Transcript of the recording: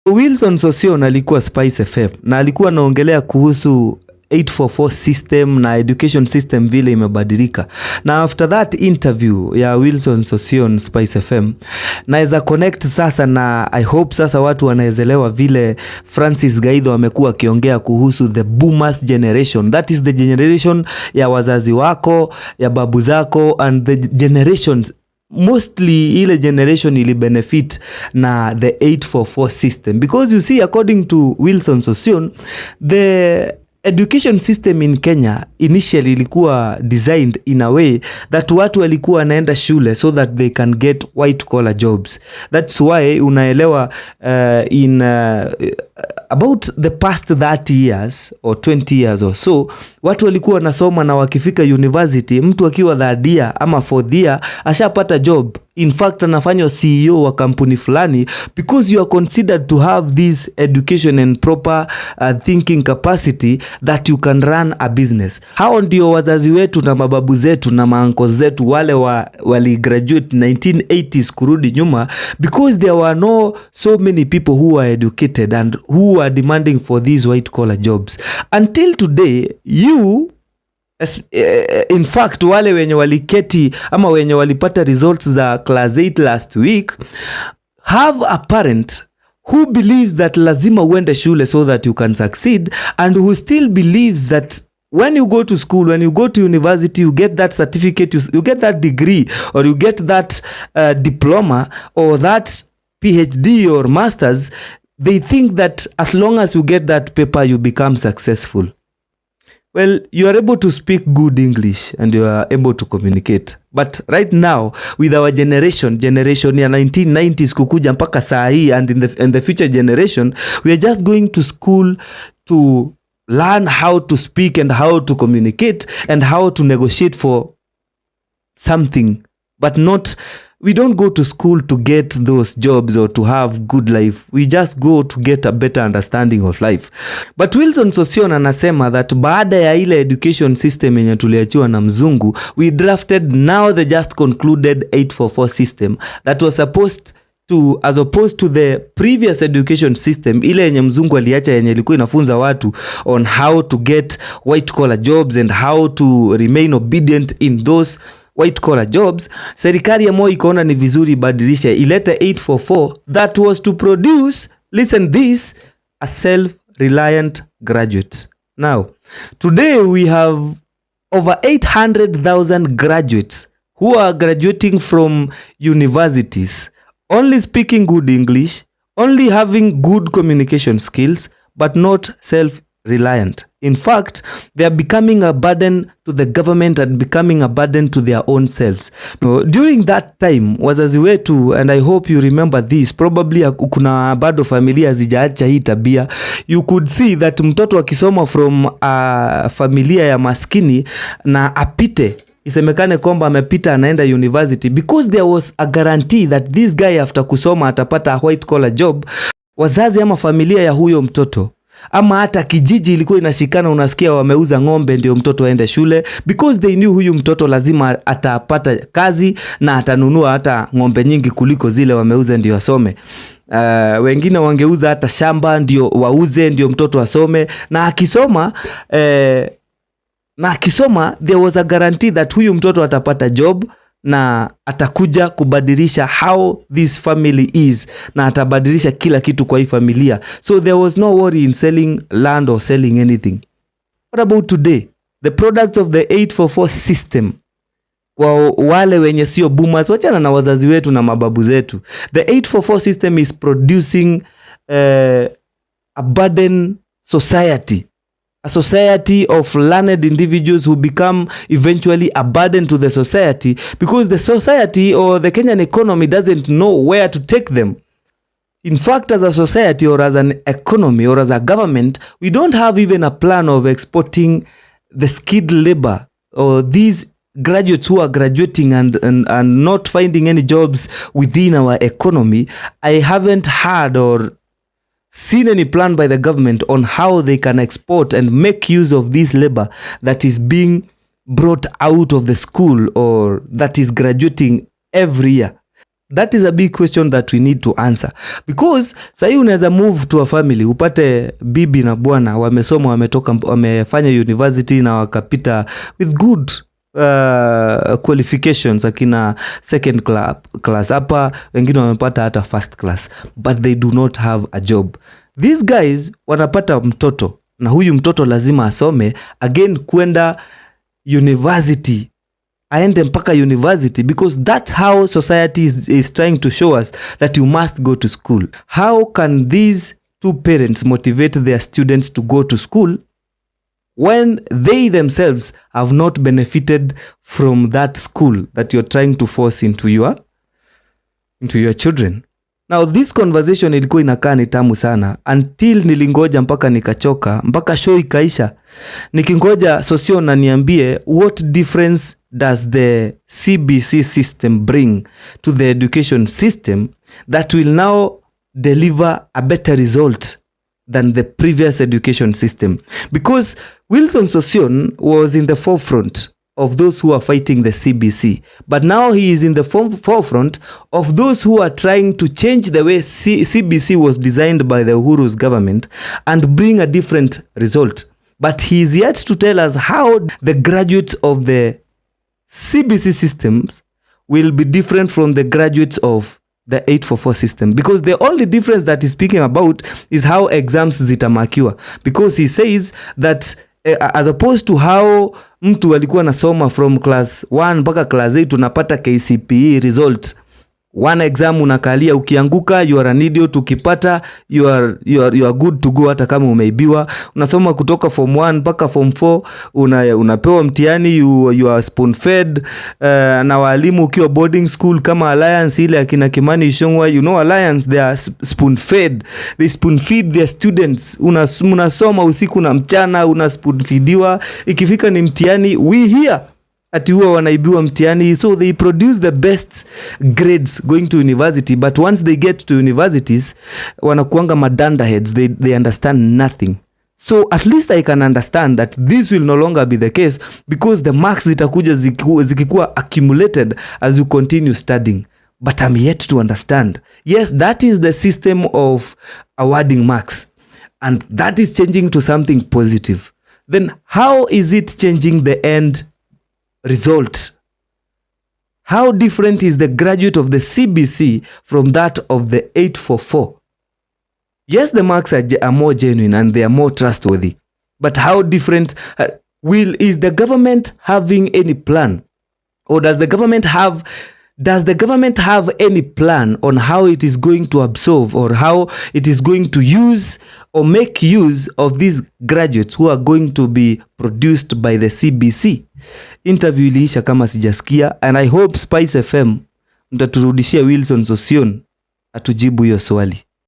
Wilson Sossion alikuwa Spice FM na alikuwa anaongelea kuhusu 844 system na education system vile imebadilika. Na after that interview ya Wilson Sossion Spice FM, naweza connect sasa na I hope sasa watu wanaelewa vile Francis Gaitho amekuwa akiongea kuhusu the boomers generation. That is the generation ya wazazi wako, ya babu zako, and the generations mostly ile generation ili benefit na the 844 system, because you see, according to Wilson Sossion, the education system in Kenya initially ilikuwa designed in a way that watu walikuwa wanaenda shule so that they can get white collar jobs. That's why unaelewa in about the past 30 years or 20 years or so, watu walikuwa wanasoma na wakifika university, mtu akiwa third year ama fourth year ashapata job. In fact, anafanya CEO wa kampuni fulani, because you are considered to have this education and proper thinking capacity that you can run a business. Hao ndio wazazi wetu na mababu zetu na maanko zetu wale wali graduate 1980s kurudi nyuma, because there were no so many people who were educated and who are demanding for these white collar jobs. Until today, you in fact, wale wenye waliketi ama wenye walipata results za class 8 last week have a parent who believes that lazima uende shule so that you can succeed, and who still believes that when you go to school, when you go to university, you get that certificate, you get that degree, or you get that diploma or that PhD or masters. They think that as long as you get that paper, you become successful. Well, you are able to speak good English and you are able to communicate. But right now, with our generation ya 1990s kukuja mpaka saa hii, and in the future generation, we are just going to school to learn how to speak and how to communicate and how to negotiate for something, but not, we don't go to school to get those jobs or to have good life. We just go to get a better understanding of life. But Wilson Sossion anasema that baada ya ile education system yenye tuliachiwa na mzungu, we drafted now the just concluded 844 system that was supposed to, as opposed to the previous education system ile yenye mzungu aliacha, yenye ilikuwa inafunza watu on how to get white collar jobs and how to remain obedient in those white collar jobs. Serikali ya Moi ikaona ni vizuri badilisha, ileta 844 that was to produce, listen this, a self-reliant graduate. Now, today we have over 800,000 graduates who are graduating from universities, only speaking good English, only having good communication skills, but not self-reliant. In fact, they are becoming a burden to the government and becoming a burden to their own selves. During that time, wazazi wetu, and I hope you remember this, probably kuna bado familia hazijaacha hii tabia. You could see that mtoto akisoma from a familia ya maskini na apite, isemekane kwamba amepita anaenda university, because there was a guarantee that this guy after kusoma atapata a white collar job. Wazazi ama familia ya huyo mtoto ama hata kijiji ilikuwa inashikana, unasikia wameuza ng'ombe ndio mtoto aende shule, because they knew huyu mtoto lazima atapata kazi na atanunua hata ng'ombe nyingi kuliko zile wameuza ndio asome. Wengine wangeuza hata shamba ndio wauze ndio mtoto asome, na akisoma there was a guarantee that huyu mtoto atapata job na atakuja kubadilisha how this family is, na atabadilisha kila kitu kwa hii familia. So there was no worry in selling land or selling anything. What about today? The product of the 844 system, kwa wale wenye sio boomers, wachana na wazazi wetu na mababu zetu, the 844 system is producing a burden society. A society of learned individuals who become eventually a burden to the society, because the society or the Kenyan economy doesn't know where to take them. In fact, as a society or as an economy or as a government, we don't have even a plan of exporting the skilled labor or these graduates who are graduating and not finding any jobs within our economy. I haven't heard or seen any plan by the government on how they can export and make use of this labor that is being brought out of the school or that is graduating every year. That is a big question that we need to answer, because sahi unaweza move to a family upate bibi na bwana wamesoma, wametoka, wamefanya university na wakapita with good qualifications, akina second class hapa, wengine wamepata hata first class, but they do not have a job. These guys wanapata mtoto, na huyu mtoto lazima asome again, kwenda university, aende mpaka university, because that's how society is trying to show us that you must go to school. How can these two parents motivate their students to go to school when they themselves have not benefited from that school that you're trying to force into your children? Now this conversation ilikuwa inakaa ni tamu sana until nilingoja mpaka nikachoka, mpaka show ikaisha, nikingoja Sossion aniambie what difference does the CBC system bring to the education system that will now deliver a better result than the previous education system. Because Wilson Sossion was in the forefront of those who are fighting the CBC, but now he is in the forefront of those who are trying to change the way CBC was designed by the Uhuru's government and bring a different result. But he is yet to tell us how the graduates of the CBC systems will be different from the graduates of the 844 system, because the only difference that he's speaking about is how exams zitamakiwa, because he says that as opposed to how mtu alikuwa nasoma from class 1 mpaka class 8 unapata KCPE result, one exam unakalia, ukianguka you are an idiot, ukipata you are good to go, hata kama umeibiwa. Unasoma kutoka form 1 mpaka form 4 unapewa mtihani, you are spoon fed na walimu ukiwa boarding school kama Alliance ile akina Kimani Ishongwa, you know Alliance, they are spoon fed, they spoon feed their students. Unasoma usiku na mchana, una spoon feediwa, ikifika ni mtihani we hear ati huwa wanaibiwa mtihani, so they produce the best grades going to university, but once they get to universities wanakuanga madanda heads, they understand nothing. So at least I can understand that this will no longer be the case, because the marks zitakuja zikikuwa accumulated as you continue studying. But I'm yet to understand. Yes, that is the system of awarding marks, and that is changing to something positive. Then how is it changing the end result? How different is the graduate of the CBC from that of the 844? Yes, the marks are more genuine and they are more trustworthy, but how different is the government having any plan, or does the government have any plan on how it is going to absorb, or how it is going to use or make use of these graduates who are going to be produced by the CBC? Interview iliisha kama sijasikia, and I hope Spice FM mtaturudishia Wilson Sossion atujibu hiyo swali.